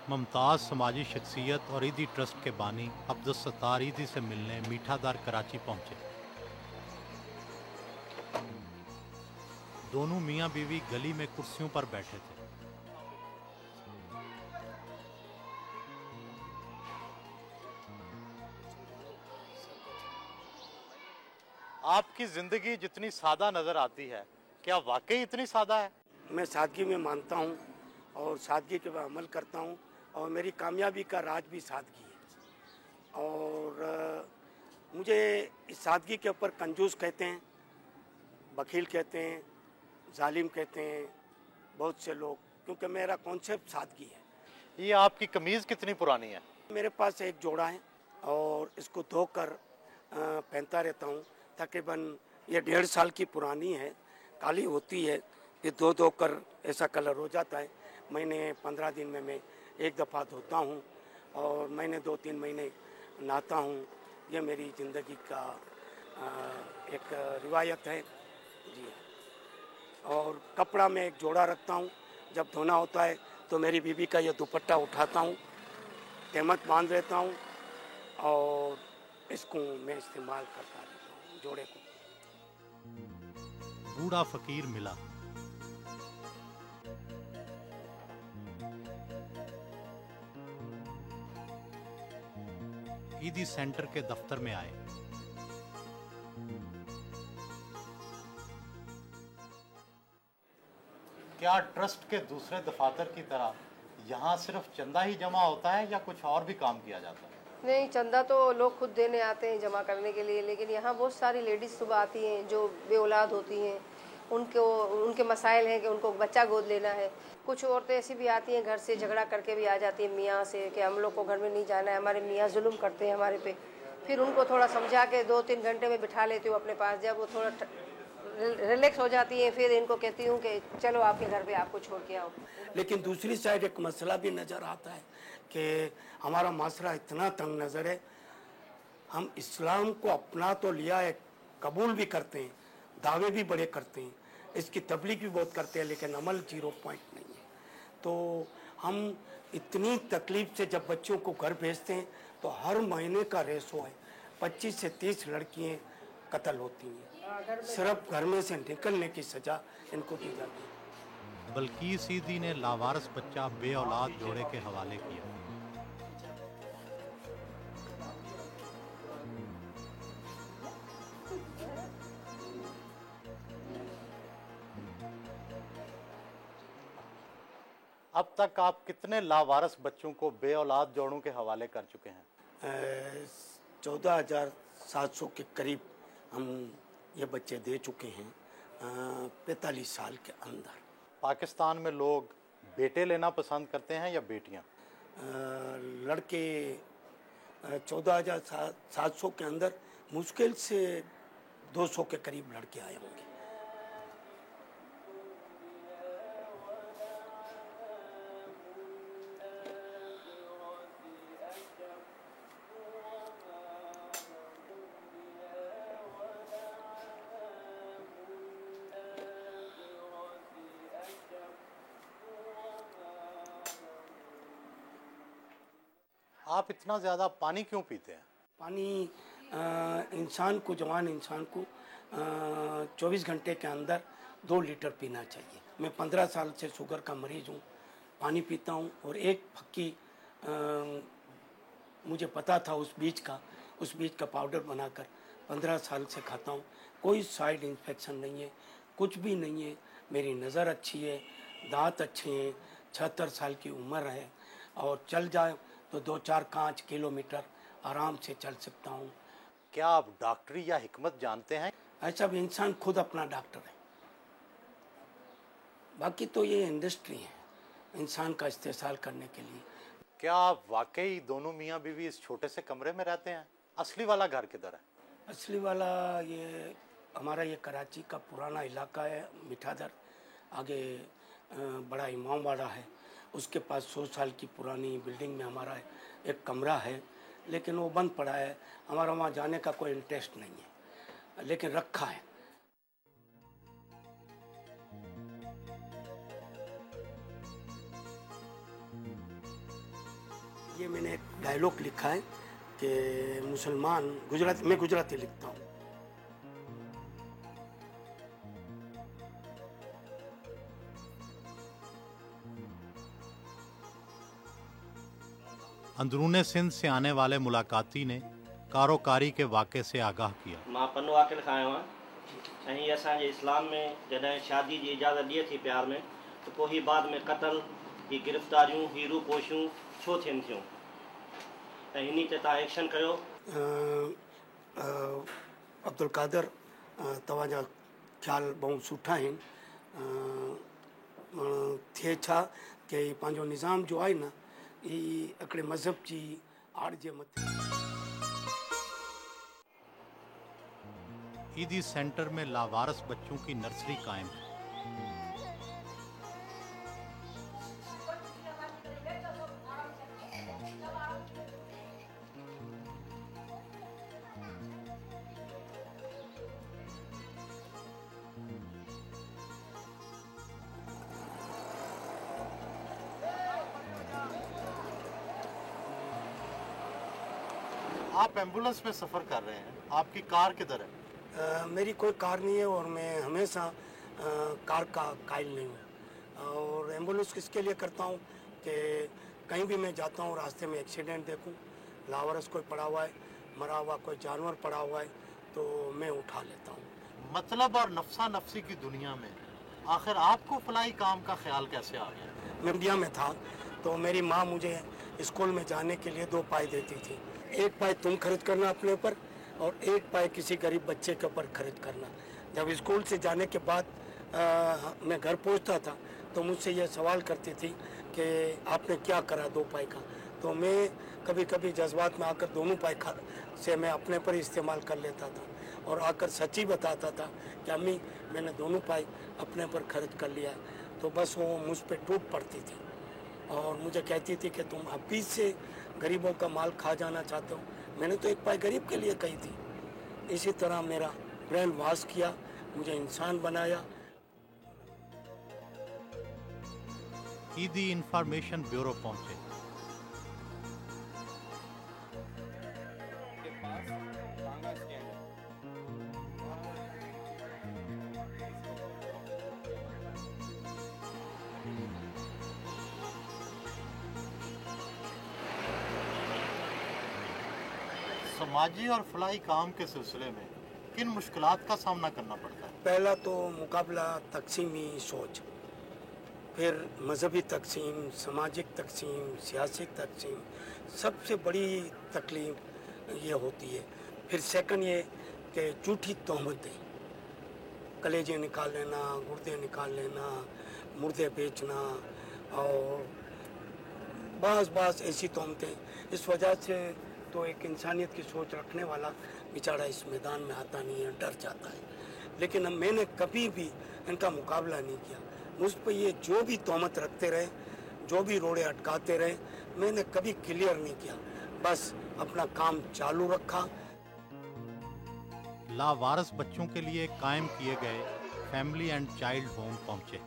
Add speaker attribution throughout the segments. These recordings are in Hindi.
Speaker 1: मुमताज़ समाजी शख्सियत और ईदी ट्रस्ट के बानी अब्दुल सत्तार ईदी से मिलने मीठादार कराची पहुंचे। दोनों मियाँ बीवी गली में कुर्सियों पर बैठे थे। आपकी जिंदगी जितनी सादा नजर आती है, क्या वाकई इतनी सादा है?
Speaker 2: मैं सादगी में मानता हूँ और सादगी के अमल करता हूँ, और मेरी कामयाबी का राज भी सादगी है। और मुझे इस सादगी के ऊपर कंजूस कहते हैं, बखील कहते हैं, जालिम कहते हैं बहुत से लोग, क्योंकि मेरा कॉन्सेप्ट सादगी है।
Speaker 1: ये आपकी कमीज़ कितनी पुरानी है?
Speaker 2: मेरे पास एक जोड़ा है और इसको धोकर पहनता रहता हूँ। तकरीबन ये 1.5 साल की पुरानी है, काली होती है, ये धो कर ऐसा कलर हो जाता है। महीने 15 दिन में मैं एक दफ़ा धोता हूँ और महीने 2-3 महीने नहाता हूँ। ये मेरी ज़िंदगी का एक रिवायत है जी। और कपड़ा में एक जोड़ा रखता हूँ, जब धोना होता है तो मेरी बीवी का ये दुपट्टा उठाता हूँ, तहमत बांध लेता हूँ और इसको मैं इस्तेमाल करता रहता हूँ जोड़े को।
Speaker 1: बूढ़ा फकीर मिला। ईदी सेंटर के दफ्तर में आए। क्या ट्रस्ट के दूसरे दफातर की तरह यहाँ सिर्फ चंदा ही जमा होता है या कुछ और भी काम किया जाता है?
Speaker 3: नहीं, चंदा तो लोग खुद देने आते हैं जमा करने के लिए, लेकिन यहाँ बहुत सारी लेडीज़ सुबह आती हैं जो बेऔलाद होती हैं। उनके मसाइल हैं कि उनको बच्चा गोद लेना है। कुछ औरतें ऐसी भी आती हैं घर से झगड़ा करके भी आ जाती हैं मियाँ से कि हम लोग को घर में नहीं जाना है, हमारे मियाँ जुल्म करते हैं हमारे पे। फिर उनको थोड़ा समझा के 2-3 घंटे में बिठा लेती हूँ अपने पास। जब वो थोड़ा रिलैक्स हो जाती है फिर इनको कहती हूँ कि चलो आपके घर पे आपको छोड़ के आओ।
Speaker 2: लेकिन दूसरी साइड एक मसला भी नज़र आता है कि हमारा माशरा इतना तंग नज़र है। हम इस्लाम को अपना तो लिया है, कबूल भी करते हैं, दावे भी बड़े करते हैं, इसकी तबलीग भी बहुत करते हैं, लेकिन अमल 0 पॉइंट नहीं है। तो हम इतनी तकलीफ से जब बच्चों को घर भेजते हैं तो हर महीने का रेशो है, 25 से 30 लड़कियाँ कत्ल होती हैं। सिर्फ घर में से निकलने की सज़ा इनको दी जाती है।
Speaker 1: बल्कीस ईदी ने लावारिस बच्चा बे औलाद जोड़े के हवाले किया। अब तक आप कितने लावारिस बच्चों को बे औलाद जोड़ों के हवाले कर चुके हैं?
Speaker 2: 14,700 के करीब हम ये बच्चे दे चुके हैं 45 साल के अंदर।
Speaker 1: पाकिस्तान में लोग बेटे लेना पसंद करते हैं या बेटियां?
Speaker 2: लड़के 14,700 के अंदर मुश्किल से 200 के करीब लड़के आए होंगे।
Speaker 1: आप इतना ज़्यादा पानी क्यों पीते हैं?
Speaker 2: पानी इंसान को, जवान इंसान को 24 घंटे के अंदर 2 लीटर पीना चाहिए। मैं 15 साल से शुगर का मरीज़ हूँ, पानी पीता हूँ और एक फक्की मुझे पता था उस बीज का पाउडर बनाकर 15 साल से खाता हूँ। कोई साइड इन्फेक्शन नहीं है, कुछ भी नहीं है। मेरी नज़र अच्छी है, दांत अच्छे हैं, 76 साल की उम्र है और चल जाए तो 2-4 किलोमीटर आराम से चल सकता हूँ।
Speaker 1: क्या आप डॉक्टरी या हिकमत जानते हैं?
Speaker 2: ऐसा भी इंसान खुद अपना डॉक्टर है, बाकी तो ये इंडस्ट्री है इंसान का इस्तेसाल करने के लिए।
Speaker 1: क्या आप वाकई दोनों मियाँ बीवी इस छोटे से कमरे में रहते हैं? असली वाला घर किधर है?
Speaker 2: असली वाला ये हमारा ये कराची का पुराना इलाका है, मिठादर। आगे बड़ा इमामबाड़ा है, उसके पास 100 साल की पुरानी बिल्डिंग में हमारा एक कमरा है, लेकिन वो बंद पड़ा है। हमारा वहाँ जाने का कोई इंटरेस्ट नहीं है, लेकिन रखा है। ये मैंने एक डायलॉग लिखा है कि मुसलमान गुजराती, मैं गुजराती लिखता हूँ।
Speaker 1: अंदरूने सिंध से आने वाले मुलाकाती ने कारोकारी के वाक़े से आगाह किया।
Speaker 4: मां पन्नो आकिल खां आहियो आहियां ऐं असांजे इस्लाम में जॾहिं शादी जी इजाज़त ॾिए थी प्यार में, त पोइ ही बाद में क़तल, ही गिरफ़्तारियूं, ही रूपोशियूं छो थियनि थियूं, ऐं हिन ते तव्हां एक्शन कयो।
Speaker 2: अब्दुल कादर, तव्हांजा ख़्याल बहुत सुठा आहिनि। थिए छा कि पंहिंजो निज़ाम जो आहे न, ही हिकिड़े मज़हब जी आड़ जे मथे।
Speaker 1: ईदी सेंटर में लावारस बच्चों की नर्सरी कायम है।
Speaker 5: आप एम्बुलेंस में सफ़र कर रहे हैं, आपकी कार किधर है?
Speaker 2: मेरी कोई कार नहीं है और मैं हमेशा कार का कायल नहीं हूँ। और एम्बुलेंस किसके लिए करता हूँ कि कहीं भी मैं जाता हूँ, रास्ते में एक्सीडेंट देखूँ, लावारस कोई पड़ा हुआ है, मरा हुआ कोई जानवर पड़ा हुआ है, तो मैं उठा लेता हूँ।
Speaker 5: मतलब और नफ्सा नफ्सी की दुनिया में आखिर आपको फलाई काम का ख्याल कैसे आ गया?
Speaker 2: मैं इंडिया में था तो मेरी माँ मुझे स्कूल में जाने के लिए 2 पाई देती थी। 1 पाई तुम खर्च करना अपने ऊपर और 1 पाई किसी गरीब बच्चे के ऊपर खर्च करना। जब स्कूल से जाने के बाद मैं घर पहुंचता था तो मुझसे ये सवाल करती थी कि आपने क्या करा 2 पाई का। तो मैं कभी कभी जज्बात में आकर दोनों पाई से मैं अपने पर इस्तेमाल कर लेता था और आकर सच्ची बताता था कि अम्मी मैंने दोनों पाई अपने पर खर्च कर लिया है। तो बस वो मुझ पर टूट पड़ती थी और मुझे कहती थी कि तुम अभी से गरीबों का माल खा जाना चाहते हो। मैंने तो 1 पाई गरीब के लिए कही थी। इसी तरह मेरा ब्रेन वॉश किया, मुझे इंसान बनाया।
Speaker 1: ईदी इंफॉर्मेशन ब्यूरो पहुंचे।
Speaker 5: समाजी और फलाई काम के सिलसिले में किन मुश्किलात का सामना करना पड़ता है?
Speaker 2: पहला तो मुकाबला तकसीमी सोच, फिर मजहबी तकसीम, सामाजिक तकसीम, सियासी तकसीम, सबसे बड़ी तकलीफ ये होती है। फिर सेकंड ये कि झूठी तोहमतें, कलेजे निकाल लेना, गुर्दे निकाल लेना, मुर्दे बेचना और बास ऐसी तोहमतें। इस वजह से तो एक इंसानियत की सोच रखने वाला बेचारा इस मैदान में आता नहीं है, डर जाता है। लेकिन मैंने कभी भी इनका मुकाबला नहीं किया। मुझ पर ये जो भी तोहमत रखते रहे, जो भी रोड़े अटकाते रहे, मैंने कभी क्लियर नहीं किया, बस अपना काम चालू रखा।
Speaker 1: लावारस बच्चों के लिए कायम किए गए फैमिली एंड चाइल्ड होम पहुंचे।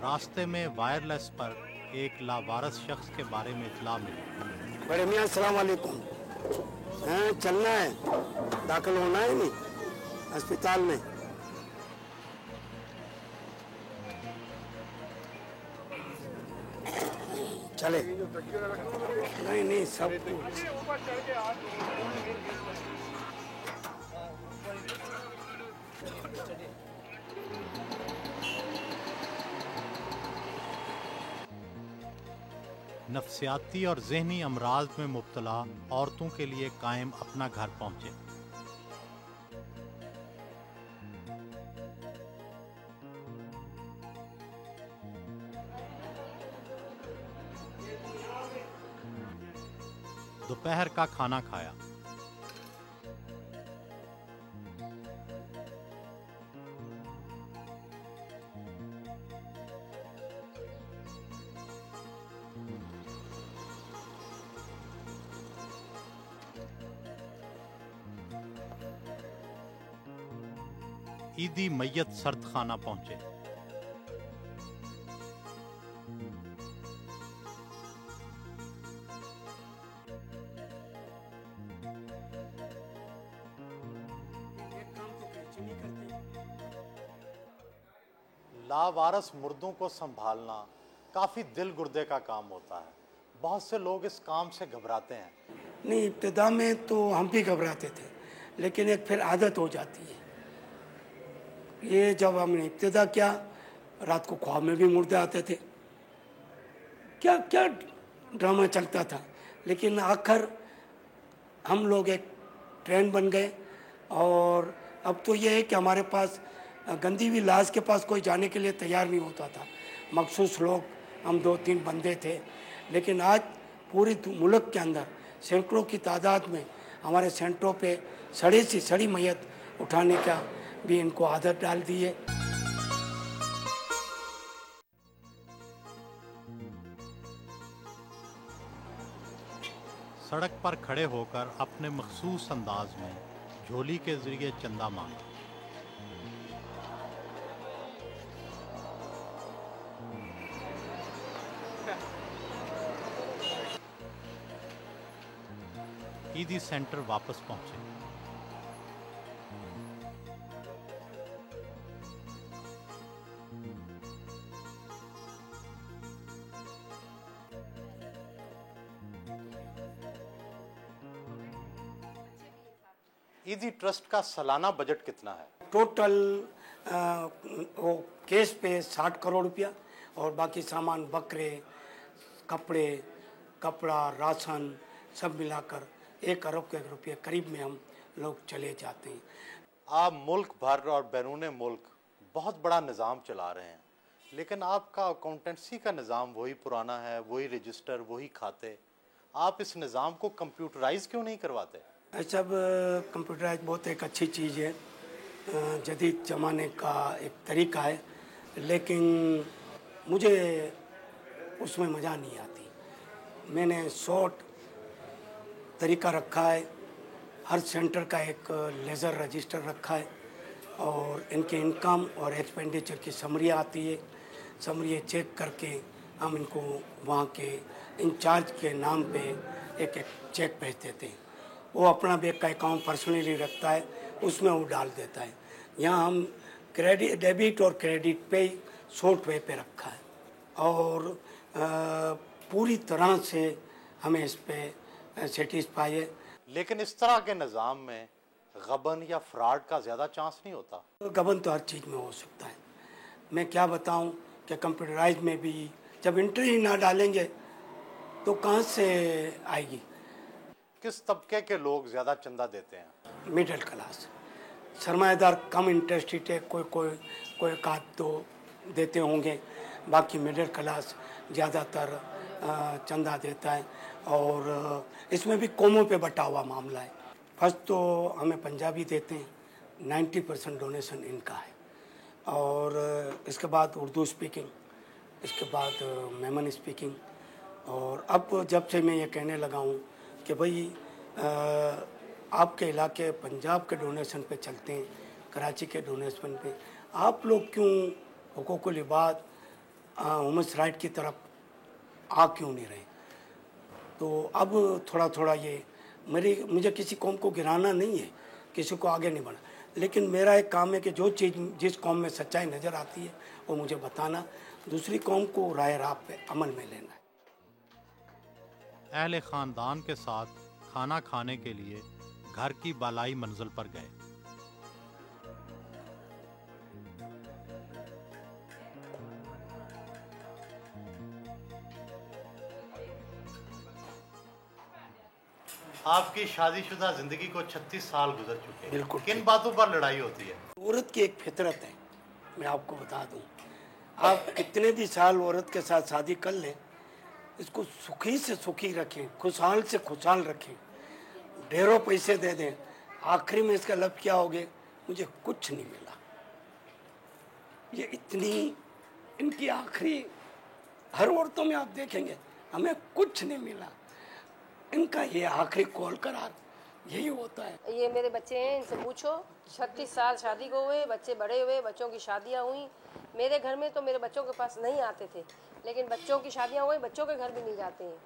Speaker 1: रास्ते में वायरलेस पर एक लावारस शख्स के बारे में इत्ला मिली।
Speaker 2: बड़े मियाँ अस्सलाम वालेकुम। हैं, चलना है, दाखिल होना है नहीं अस्पताल में। चले नहीं सब
Speaker 1: नफ्सियाती और जहनी अमराज में मुब्तला औरतों के लिए कायम अपना घर पहुंचे। दोपहर का खाना खाया। ईदी मैयत सर्द खाना पहुंचे।
Speaker 5: लावारस मुर्दों को संभालना काफ़ी दिल गुर्दे का काम होता है। बहुत से लोग इस काम से घबराते हैं।
Speaker 2: नहीं, इब्तिदा में तो हम भी घबराते थे, लेकिन एक फिर आदत हो जाती है। ये जब हमने इब्तिदा किया, रात को ख्वाब में भी मुर्दे आते थे, क्या क्या ड्रामा चलता था, लेकिन आखिर हम लोग एक ट्रेंड बन गए। और अब तो ये है कि हमारे पास गंदी हुई लाश के पास कोई जाने के लिए तैयार नहीं होता था। मखसूस लोग, हम 2-3 बंदे थे, लेकिन आज पूरी मुल्क के अंदर सैकड़ों की तादाद में हमारे सेंटरों पे सड़ी सी सड़ी मैयत उठाने का भी इनको आदत डाल दी है।
Speaker 1: सड़क पर खड़े होकर अपने मखसूस अंदाज में झोली के जरिए चंदा मांगा। ईदी सेंटर वापस पहुंचे।
Speaker 5: ईदी ट्रस्ट का सालाना बजट कितना है?
Speaker 2: टोटल वो केस पे 60 करोड़ रुपया और बाकी सामान, बकरे, कपड़ा, राशन सब मिलाकर 1 अरब के रुपये करीब में हम लोग चले जाते हैं।
Speaker 5: आप मुल्क भर और बैरून मुल्क बहुत बड़ा निज़ाम चला रहे हैं, लेकिन आपका अकाउंटेंसी का निज़ाम वही पुराना है, वही रजिस्टर, वही खाते। आप इस निज़ाम को कंप्यूटराइज क्यों नहीं करवाते?
Speaker 2: सब कंप्यूटराइज बहुत एक अच्छी चीज़ है, जदीद ज़माने का एक तरीका है, लेकिन मुझे उसमें मज़ा नहीं आती। मैंने शॉर्ट तरीका रखा है, हर सेंटर का एक लेज़र रजिस्टर रखा है और इनके इनकम और एक्सपेंडिचर की समरी आती है। समरी चेक करके हम इनको वहाँ के इंचार्ज के नाम पे एक एक चेक भेज देते हैं। वो अपना बैंक का अकाउंट पर्सनली रखता है, उसमें वो डाल देता है। यहाँ हम क्रेडिट, डेबिट और क्रेडिट पे 100 पे रखा है और पूरी तरह से हमें इस पे सेटिस्फाई है।
Speaker 5: लेकिन इस तरह के निज़ाम में गबन या फ्रॉड का ज़्यादा चांस नहीं होता?
Speaker 2: गबन तो हर चीज़ में हो सकता है। मैं क्या बताऊं कि कंप्यूटराइज में भी जब एंट्री ही ना डालेंगे तो कहाँ से आएगी।
Speaker 5: किस तबके के लोग ज़्यादा चंदा देते हैं?
Speaker 2: मिडिल क्लास, सरमाएदार कम इंटरेस्टेड है, कोई काद तो देते होंगे, बाकी मिडिल क्लास ज़्यादातर चंदा देता है। और इसमें भी कौमों पे बटा हुआ मामला है। फर्स्ट तो हमें पंजाबी देते हैं, 90% डोनेशन इनका है, और इसके बाद उर्दू स्पीकिंग, इसके बाद मेमन स्पीकिंग। और अब जब से मैं ये कहने लगा हूँ कि भाई आपके इलाके पंजाब के डोनेशन पे चलते हैं, कराची के डोनेशन पे, आप लोग क्यों हुकूकुल इबाद, ह्यूमन राइट की तरफ आ क्यों नहीं रहे। तो अब थोड़ा थोड़ा ये मुझे किसी कौम को गिराना नहीं है, किसी को आगे नहीं बढ़ा, लेकिन मेरा एक काम है कि जो चीज़ जिस कौम में सच्चाई नज़र आती है वो मुझे बताना, दूसरी कौम को राय राह पे अमल में लेना है।
Speaker 1: अहले ख़ानदान के साथ खाना खाने के लिए घर की बालाई मंजिल पर गए।
Speaker 5: आपकी शादीशुदा जिंदगी को 36 साल गुजर चुके हैं।
Speaker 2: बिल्कुल।
Speaker 5: किन बातों पर लड़ाई होती है?
Speaker 2: औरत की एक फितरत है, मैं आपको बता दूं, आप कितने भी साल औरत के साथ शादी कर लें, इसको सुखी से सुखी रखें, खुशहाल से खुशहाल रखें। ढेरों पैसे दे दें, आखिरी में इसका लब क्या हो गया, मुझे कुछ नहीं मिला। ये इतनी इनकी आखिरी, हर औरतों में आप देखेंगे हमें कुछ नहीं मिला, इनका ये आखिरी कॉल करार यही होता है।
Speaker 3: ये मेरे बच्चे हैं, इनसे पूछो। 36 साल शादी को हुए, बच्चे बड़े हुए, बच्चों की शादियां हुई। मेरे घर में तो मेरे बच्चों के पास नहीं आते थे, लेकिन बच्चों की शादियां हुई, बच्चों के घर भी नहीं जाते हैं।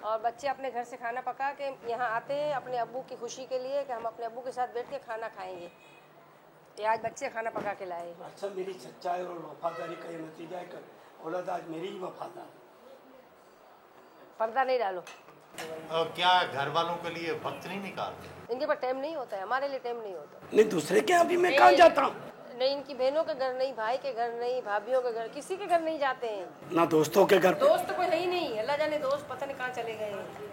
Speaker 3: और बच्चे अपने घर से खाना पका के यहाँ आते हैं अपने अब्बू की खुशी के लिए कि हम अपने अब्बू के साथ बैठ के खाना खाएंगे। ये आज बच्चे खाना पका के लाए हैं।
Speaker 2: अच्छा, मेरी सच्चाई और वफादारी का ये नतीजा है कि औलाद आज मेरी ही वफादार।
Speaker 3: पर्दा नहीं डालो।
Speaker 5: और क्या घर वालों के लिए वक्त नहीं निकालते?
Speaker 3: इनके पास टाइम नहीं होता है, हमारे लिए टाइम नहीं होता।
Speaker 2: नहीं, दूसरे के यहाँ भी मैं कहाँ जाता हूँ।
Speaker 3: नहीं, इनकी बहनों के घर नहीं, भाई के घर नहीं, भाभीियों के घर, किसी के घर नहीं जाते हैं।
Speaker 2: ना दोस्तों के घर।
Speaker 3: दोस्त तो कोई है ही नहीं, अल्लाह जाने दोस्त पता नहीं कहाँ चले गए हैं।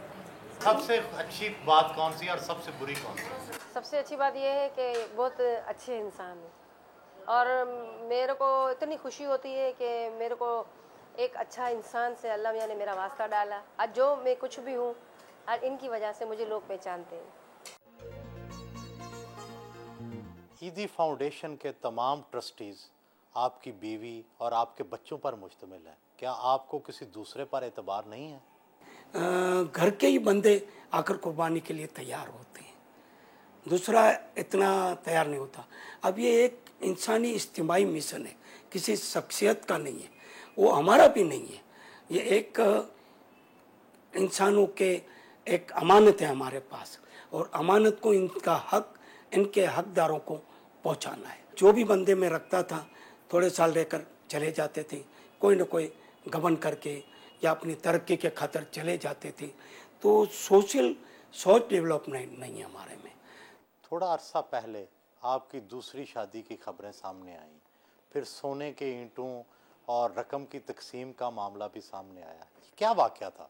Speaker 5: सबसे अच्छी बात कौन सी और सबसे बुरी कौन सी?
Speaker 3: सबसे अच्छी बात यह है कि बहुत अच्छे इंसान हैं, और मेरे को इतनी खुशी होती है कि मेरे को एक अच्छा इंसान से अल्लाह मियाँ ने मेरा वास्ता डाला। आज जो मैं कुछ भी हूँ, आज इनकी वजह से मुझे लोग पहचानते हैं।
Speaker 5: ईदी फाउंडेशन के तमाम ट्रस्टीज़ आपकी बीवी और आपके बच्चों पर मुश्तमिल है, क्या आपको किसी दूसरे पर एतबार नहीं है?
Speaker 2: घर के ही बंदे आकर कुर्बानी के लिए तैयार होते हैं, दूसरा इतना तैयार नहीं होता। अब ये एक इंसानी इज्तिमाई मिशन है, किसी शख्सियत का नहीं है, वो हमारा भी नहीं है। ये एक इंसानों के एक अमानत है हमारे पास, और अमानत को इनका हक इनके हकदारों को पहुंचाना है। जो भी बंदे में रखता था, थोड़े साल रहकर चले जाते थे, कोई न कोई गबन करके या अपनी तरक्की के खातिर चले जाते थे। तो सोशल सोच डेवलपमेंट नहीं है हमारे में।
Speaker 5: थोड़ा अरसा पहले आपकी दूसरी शादी की खबरें सामने आईं, फिर सोने के ईंटों और रकम की तकसीम का मामला भी सामने आया, क्या वाक़या था?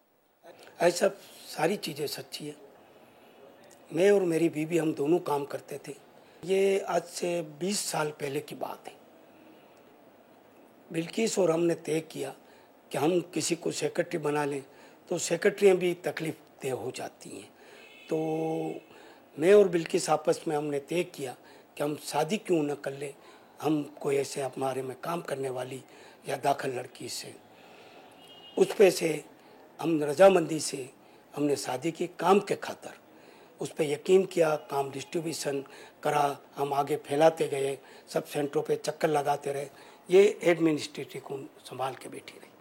Speaker 2: ऐसा सारी चीज़ें सच्ची है। मैं और मेरी बीवी हम दोनों काम करते थे। ये आज से 20 साल पहले की बात है। बिल्किस और हमने तय किया कि हम किसी को सेक्रेटरी बना लें, तो सेक्रेटरियाँ भी तकलीफ देह हो जाती हैं। तो मैं और बिल्किस आपस में हमने तय किया कि हम शादी क्यों न कर लें, हम कोई ऐसे हमारे में काम करने वाली या दाखिल लड़की से, उस पे से हम रजामंदी से हमने शादी की काम के खातर। उस पर यकीन किया, काम डिस्ट्रीब्यूशन करा, हम आगे फैलाते गए, सब सेंटरों पे चक्कर लगाते रहे। ये एडमिनिस्ट्रेटिव को संभाल के बैठी रही,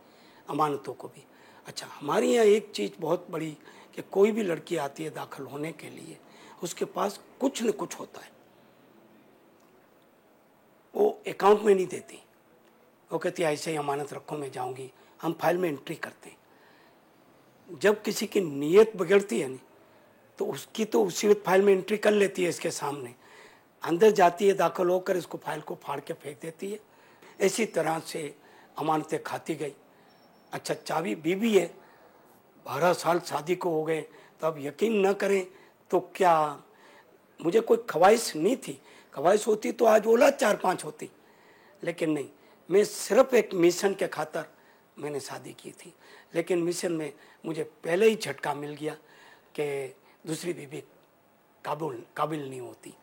Speaker 2: अमानतों को भी। अच्छा, हमारे यहाँ एक चीज़ बहुत बड़ी कि कोई भी लड़की आती है दाखिल होने के लिए, उसके पास कुछ न कुछ होता है, वो अकाउंट में नहीं देती। वो कहती है ऐसे ही अमानत रखो, मैं जाऊँगी, हम फाइल में एंट्री करते हैं। जब किसी की नीयत बिगड़ती है नहीं, तो उसकी तो उसी वक्त फाइल में एंट्री कर लेती है, इसके सामने अंदर जाती है, दाखिल होकर इसको फाइल को फाड़ के फेंक देती है। इसी तरह से अमानतें खाती गई। अच्छा, चाबी बीवी है, 12 साल शादी को हो गए, तो अब यकीन न करें तो क्या, मुझे कोई ख्वाहिश नहीं थी। ख्वाहिश होती तो आज औलाद 4-5 होती, लेकिन नहीं, मैं सिर्फ एक मिशन के खातर मैंने शादी की थी। लेकिन मिशन में मुझे पहले ही झटका मिल गया कि दूसरी बीवी काबिल नहीं होती।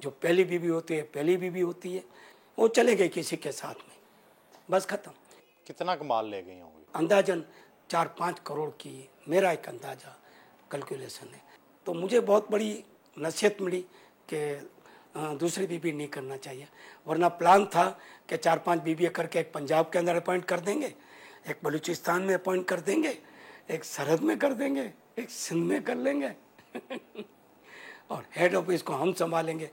Speaker 2: जो पहली बीवी होती है पहली बीवी होती है। वो चले गए किसी के साथ में, बस ख़त्म।
Speaker 5: कितना कमाल ले गई होंगी?
Speaker 2: अंदाजन 4-5 करोड़ की मेरा एक अंदाज़ा कैलकुलेशन है। तो मुझे बहुत बड़ी नसीहत मिली कि दूसरी बीवी नहीं करना चाहिए, वरना प्लान था कि 4-5 बीवी करके एक पंजाब के अंदर अपॉइंट कर देंगे, एक बलूचिस्तान में अपॉइंट कर देंगे, एक सरहद में कर देंगे, एक सिंध में कर लेंगे और हेड ऑफिस को हम संभालेंगे।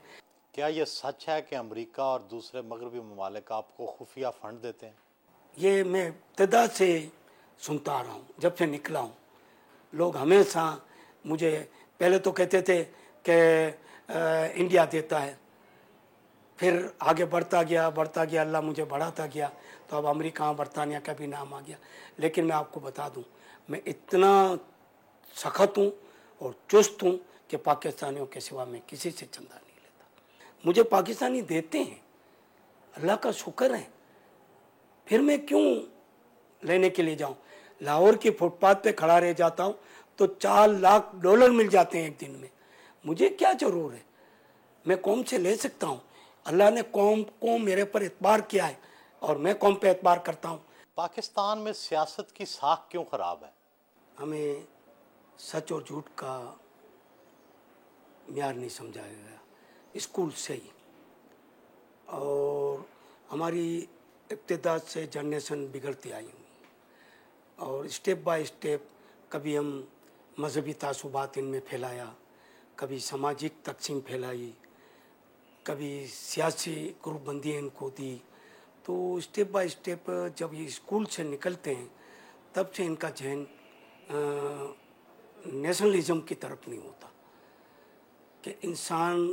Speaker 5: क्या ये सच है कि अमेरिका और दूसरे मगरबी ममालिक आपको खुफिया फंड देते हैं?
Speaker 2: ये मैं इब्तिदा से सुनता आ रहा हूँ, जब से निकला हूँ। लोग हमेशा मुझे पहले तो कहते थे कि इंडिया देता है, फिर आगे बढ़ता गया, अल्लाह मुझे बढ़ाता गया, तो अब अमेरिका बरतानिया का भी नाम आ गया। लेकिन मैं आपको बता दूँ, मैं इतना सख्त हूँ और चुस्त हूँ कि पाकिस्तानियों के सिवा मैं किसी से चंदा नहीं लेता। मुझे पाकिस्तानी देते हैं, अल्लाह का शुक्र है, फिर मैं क्यों लेने के लिए जाऊँ। लाहौर के फुटपाथ पे खड़ा रह जाता हूँ तो $4 लाख मिल जाते हैं एक दिन में। मुझे क्या जरूर है, मैं कौम से ले सकता हूँ। अल्लाह ने कौम को मेरे पर एतबार किया है और मैं कौम पे एतबार करता हूँ।
Speaker 5: पाकिस्तान में सियासत की साख क्यों खराब है?
Speaker 2: हमें सच और झूठ का म्यार नहीं समझाया गया स्कूल से ही, और हमारी इब्तिदा से जनरेशन बिगड़ती आई हुई, और स्टेप बाय स्टेप कभी हम मजहबी तासुबात इनमें फैलाया, कभी सामाजिक तकसीम फैलाई, कभी सियासी ग्रुपबंदी इनको दी। तो स्टेप बाय स्टेप जब ये स्कूल से निकलते हैं तब से इनका जहन नेशनलिज्म की तरफ नहीं होता कि इंसान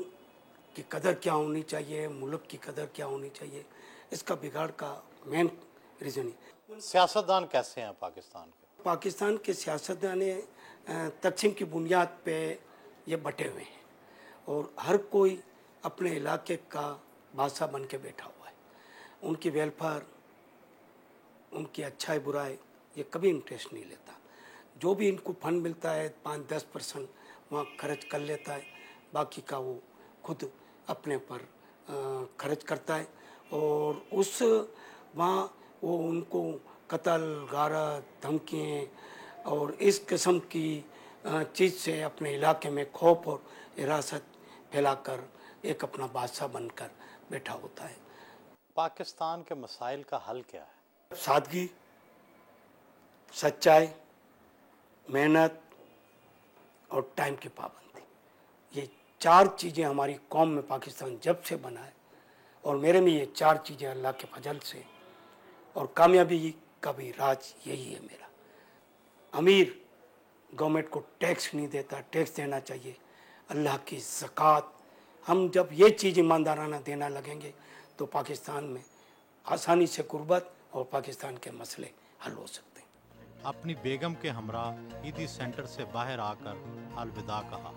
Speaker 2: की कदर क्या होनी चाहिए, मुल्क की कदर क्या होनी चाहिए। इसका बिगाड़ का मेन रीज़न है।
Speaker 5: सियासतदान कैसे हैं पाकिस्तान के?
Speaker 2: पाकिस्तान के सियासतदान तकसीम की बुनियाद पे ये बटे हुए हैं और हर कोई अपने इलाके का बादशाह बन के बैठा हुआ है। उनकी वेलफेयर, उनकी अच्छाई बुराई ये कभी इंटरेस्ट नहीं लेता। जो भी इनको फंड मिलता है 5-10% वहाँ खर्च कर लेता है, बाकी का वो खुद अपने पर खर्च करता है। और उस वहाँ वो उनको कत्ल, गारत, धमकियाँ और इस किस्म की चीज़ से अपने इलाके में खौफ और हिरासत फैलाकर एक अपना बादशाह बनकर बैठा होता है।
Speaker 5: पाकिस्तान के मसाइल का हल क्या है?
Speaker 2: सादगी, सच्चाई, मेहनत और टाइम की पाबंदी, ये 4 चीज़ें हमारी कौम में पाकिस्तान जब से बना है, और मेरे में ये 4 चीज़ें अल्लाह के फजल से, और कामयाबी का भी राज यही है मेरा। अमीर गवर्नमेंट को टैक्स नहीं देता, टैक्स देना चाहिए। अल्लाह की ज़कात, हम जब ये चीज़ ईमानदाराना देना लगेंगे तो पाकिस्तान में आसानी से गुर्बत और पाकिस्तान के मसले हल हो सकते हैं।
Speaker 1: अपनी बेगम के हमरा ईदी सेंटर से बाहर आकर अलविदा कहा।